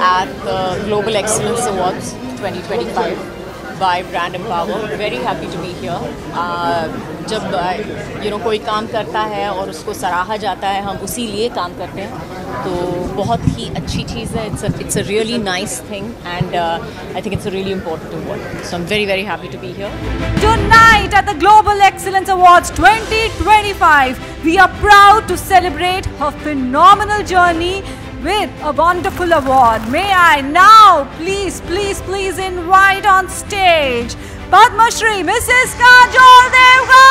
at the Global Excellence Awards 2025 by Brand Empower. Very happy to be here. जब कोई काम करता है और उसको सराहा जाता है, हम उसी लिए काम करते हैं, तो बहुत ही अच्छी चीज़ है. It's a really nice thing, and I think it's a really important award. So I'm very, very happy to be here. Tonight at the Global Excellence Awards 2025, we are proud to celebrate her phenomenal journey with a wonderful award. May I now please invite on stage Padma Shri Mrs. Kajol Devgan.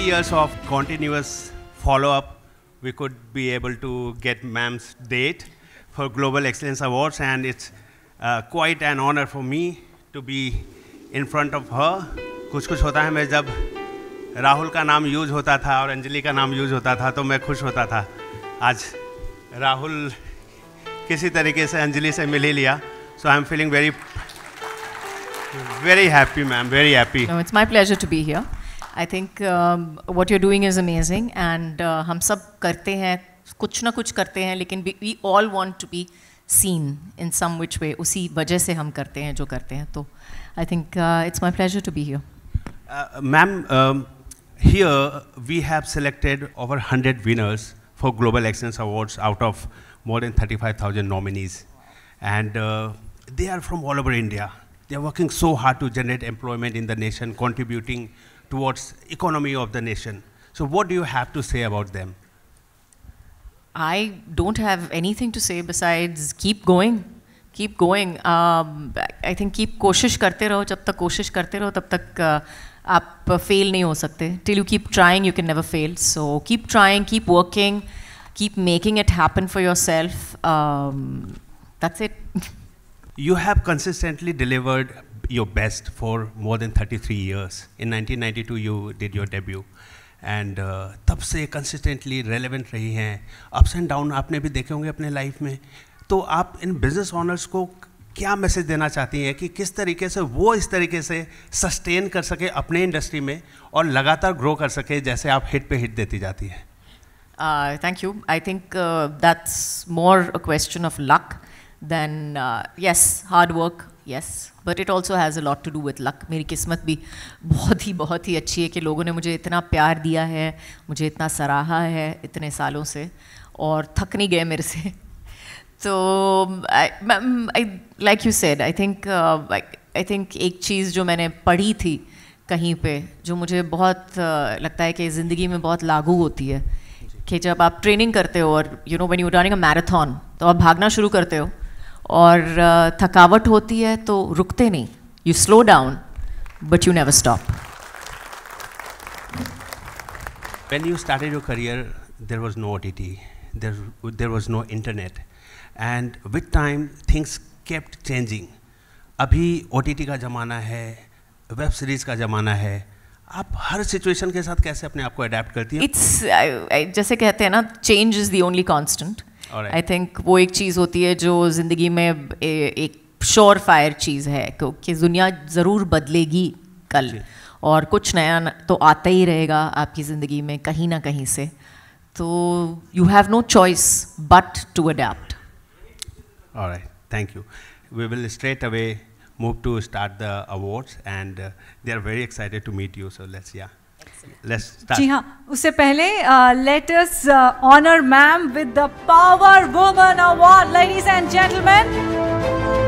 Years of continuous follow-up, we could be able to get ma'am's date for Global Excellence Awards, and it's quite an honor for me to be in front of her. कुछ होता है, मैं जब राहुल का नाम use होता था और अंजलि का नाम यूज होता था तो मैं खुश होता था. आज राहुल किसी तरीके से अंजलि से मिल ही लिया, so I'm feeling very happy, ma'am, very happy. No, it's my pleasure to be here. I think what you're doing is amazing, and हम सब करते हैं, कुछ ना कुछ करते हैं, लेकिन we all want to be seen in some which way. उसी वजह से हम करते हैं जो करते हैं. तो I think it's my pleasure to be here. Ma'am, here we have selected over 100 winners for Global Excellence Awards out of more than 35,000 nominees, and they are from all over India. They are working so hard to generate employment in the nation, contributing towards economy of the nation. So what do you have to say about them? I don't have anything to say besides keep going. I think keep कोशिश करते रहो. जब तक कोशिश करते रहो तब तक आप fail नहीं हो सकते. Till you keep trying, you can never fail. So keep trying, keep working, keep making it happen for yourself. That's it. You have consistently delivered your best for more than 33 years. In 1992 you did your debut, and तब से consistently relevant रही हैं. Ups and down आपने भी देखे होंगे अपने life में. तो आप इन बिजनेस ऑनर्स को क्या मैसेज देना चाहती हैं कि किस तरीके से वो इस तरीके से सस्टेन कर सके अपने इंडस्ट्री में और लगातार ग्रो कर सके जैसे आप हिट पे हिट देती जाती हैं? Thank you. I think that's more a question of luck than yes, hard work. Yes, but it also has a lot to do with luck. मेरी किस्मत भी बहुत ही अच्छी है कि लोगों ने मुझे इतना प्यार दिया है, मुझे इतना सराहा है इतने सालों से, और थक नहीं गए मेरे से. तो like you said, I think एक चीज़ जो मैंने पढ़ी थी कहीं पे, जो मुझे बहुत लगता है कि ज़िंदगी में बहुत लागू होती है, कि जब आप ट्रेनिंग करते हो और when you're running a marathon, तो आप भागना शुरू करते हो और थकावट होती है तो रुकते नहीं. You slow down, but you never stop. When you started your career, there was no OTT, there was no internet, and with time things kept changing. अभी OTT का ज़माना है, वेब सीरीज़ का ज़माना है. आप हर सिचुएशन के साथ कैसे अपने आप को अडेप्ट करती हैं? जैसे कहते हैं ना, change is the only constant. I think वो एक चीज़ होती है जो ज़िंदगी में एक श्योर फायर चीज़ है कि दुनिया ज़रूर बदलेगी कल, और कुछ नया तो आता ही रहेगा आपकी ज़िंदगी में कहीं ना कहीं से. तो you have no choice but to adapt. All right, thank you. We will straight away move to start the awards, and they are very excited to meet you. So let's start. जी हाँ, उससे पहले let us honor ma'am with the Power Woman Award, ladies and gentlemen.